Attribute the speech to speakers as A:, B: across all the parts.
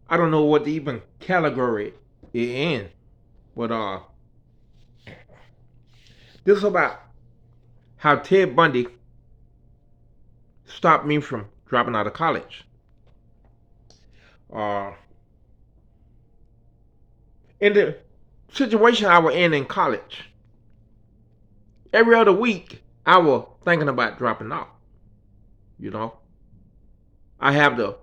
A: I don't know what the even category it in, but this is about how Ted Bundy stopped me from dropping out of college. Uh, in the situation I was in college, every other week I was thinking about dropping out. You know, I have the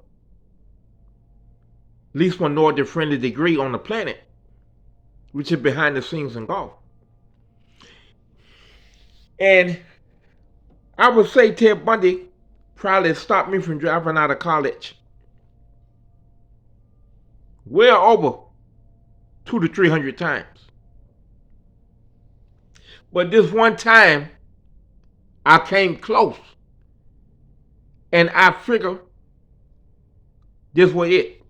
A: least minority friendly degree on the planet, which is behind the scenes in golf. And I would say Ted Bundy probably stopped me from dropping out of college well over 200 to 300 times. But this one time, I came close, and I figured this was it.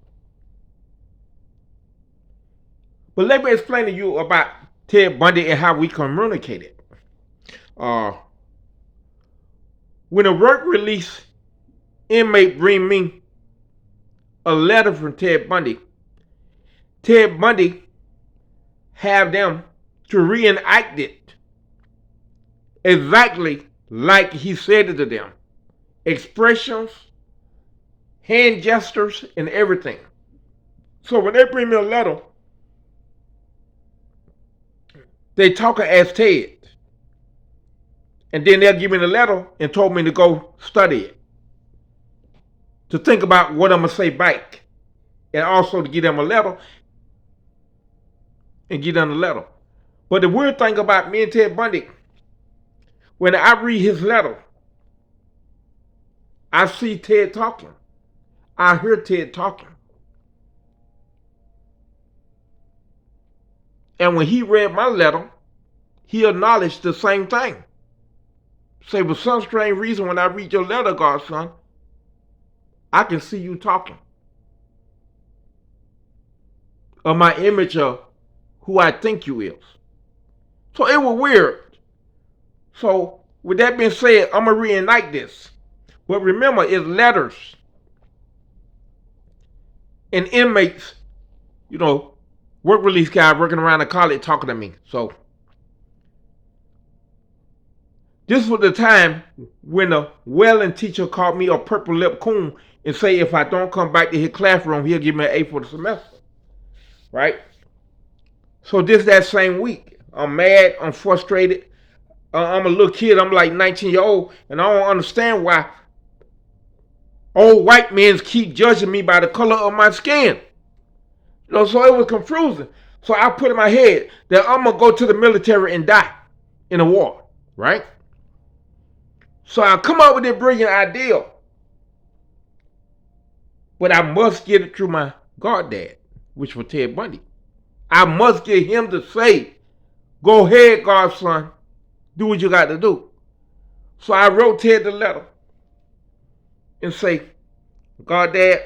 A: But let me explain to you about Ted Bundy and how we communicated. Uh, when a work release inmate bring me a letter from Ted Bundy have them to reenact it exactly like he said it to them. Expressions, hand gestures, and everything. So when they bring me a letter, they talking as Ted. And then they'll give me the letter and told me to go study it. To think about what I'm going to say back. And also to give them a letter and give them the letter. But the weird thing about me and Ted Bundy, when I read his letter, I see Ted talking. I hear Ted talking. And when he read my letter, he acknowledged the same thing. Say, for some strange reason, when I read your letter, godson, I can see you talking. Of my image of who I think you is. So it was weird. So with that being said, I'm going to reenact this. But remember, it's letters. And inmates, work release guys working around the college talking to me. So this was the time when the Welling teacher called me a purple lip coon and say if I don't come back to his classroom, he'll give me an A for the semester. Right? So this that same week, I'm mad, I'm frustrated. I'm a little kid, I'm like 19-year-old, and I don't understand why old white men keep judging me by the color of my skin. So it was confusing. So I put in my head that I'm going to go to the military and die in a war, right? So I come up with this brilliant idea. But I must get it through my goddad, which was Ted Bundy. I must get him to say, go ahead, godson, do what you got to do. So I wrote Ted the letter and say, goddad,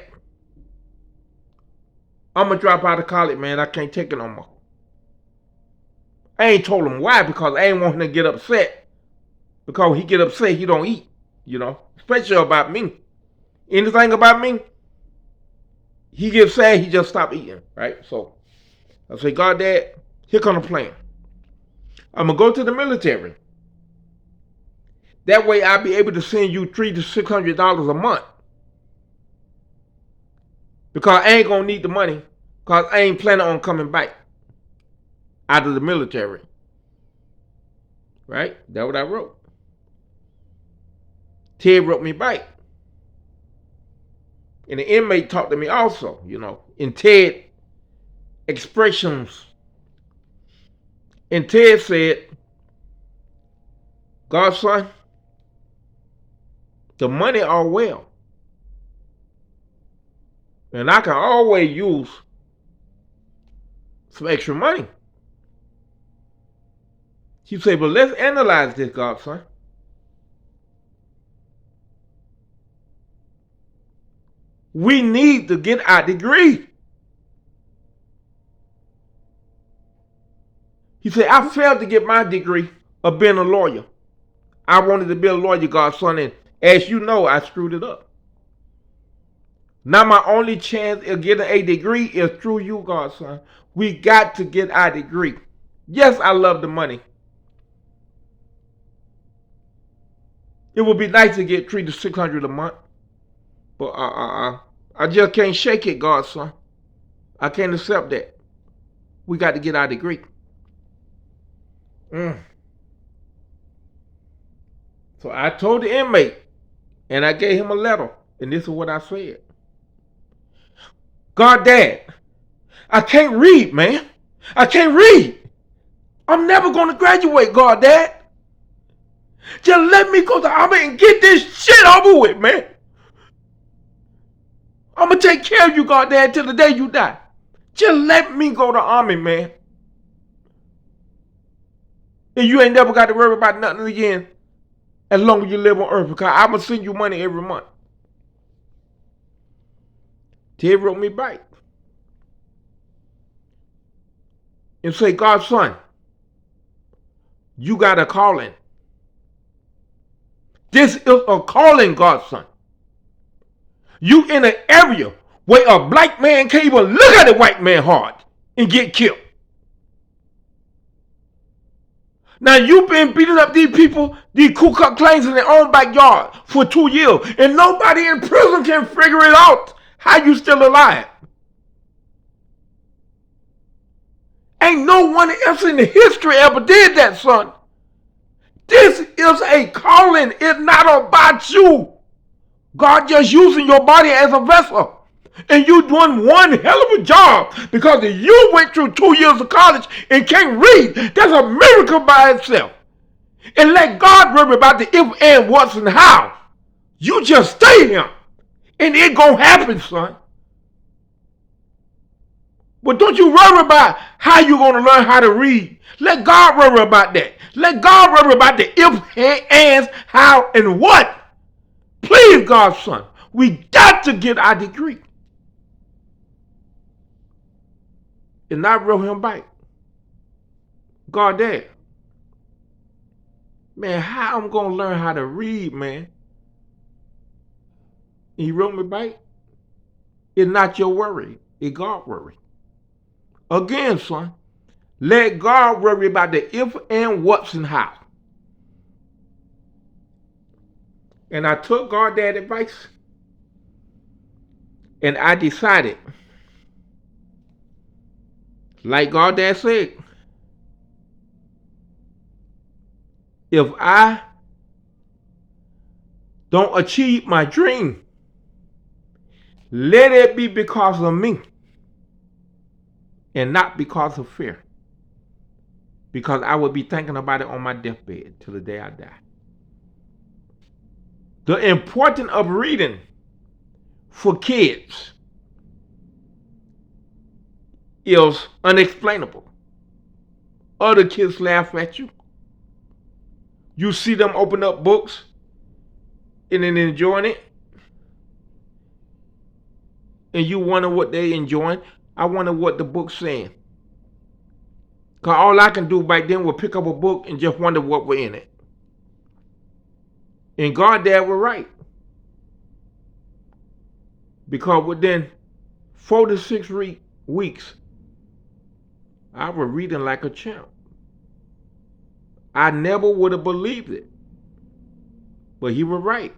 A: I'm going to drop out of college, man. I can't take it no more. I ain't told him why, because I ain't want him to get upset. Because he get upset, he don't eat, especially about me. Anything about me, he gets sad, he just stop eating, right? So I say, goddad, here come the plan. I'm going to go to the military. That way I'll be able to send you $300 to $600 a month. Because I ain't going to need the money. Because I ain't planning on coming back out of the military. Right? That's what I wrote. Ted wrote me back. And the inmate talked to me also, in Ted expressions. And Ted said, godson, the money are well. And I can always use some extra money. He said, but let's analyze this, godson. We need to get our degree. He said, I failed to get my degree of being a lawyer. I wanted to be a lawyer, godson, and as you know, I screwed it up. Now my only chance of getting a degree is through you, godson. We got to get our degree. Yes, I love the money. It would be nice to get $300 to $600 a month, but I just can't shake it, godson. I can't accept that. We got to get our degree. Mm. So I told the inmate, and I gave him a letter, and this is what I said. God, Dad, I can't read, man. I can't read. I'm never going to graduate, God, Dad. Just let me go to the army and get this shit over with, man. I'm going to take care of you, God, Dad, till the day you die. Just let me go to the army, man. And you ain't never got to worry about nothing again as long as you live on earth, because I'm going to send you money every month. Ted wrote me back and say, godson, you got a calling. This is a calling, godson. You in an area where a black man can't even look at a white man hard and get killed. Now you've been beating up these people, these Ku Klux Klans in their own backyard for 2 years, and nobody in prison can figure it out how you still alive. Ain't no one else in the history ever did that, son. This is a calling. It's not about you. God just using your body as a vessel. And you doing one hell of a job, because if you went through 2 years of college and can't read, that's a miracle by itself. And let God worry about the if and what's and how. You just stay here and it gonna happen, son. But don't you worry about how you gonna learn how to read. Let God worry about that. Let God worry about the if, ands, how, and what. Please, God's son, we got to get our degree. And I wrote him back. God, Dad, man, how I'm going to learn how to read, man? And he wrote me back. It's not your worry. It's God's worry. Again, son, let God worry about the if and what's and how. And I took God that advice. And I decided, like God Dad said, if I don't achieve my dream, let it be because of me and not because of fear. Because I will be thinking about it on my deathbed till the day I die. The importance of reading for kids is unexplainable. Other kids laugh at you. You see them open up books and then enjoying it. And you wonder what they enjoying. I wonder what the book's saying. Because all I can do back then was pick up a book and just wonder what was in it. And God, Dad, was right. Because within 4 to 6 weeks, I was reading like a champ. I never would have believed it. But he was right.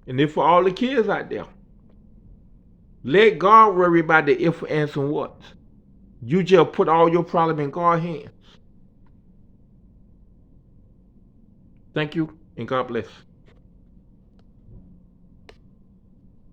A: And then for all the kids out there, let God worry about the if, ands, and whats. You just put all your problem in God's hands. Thank you, and God bless.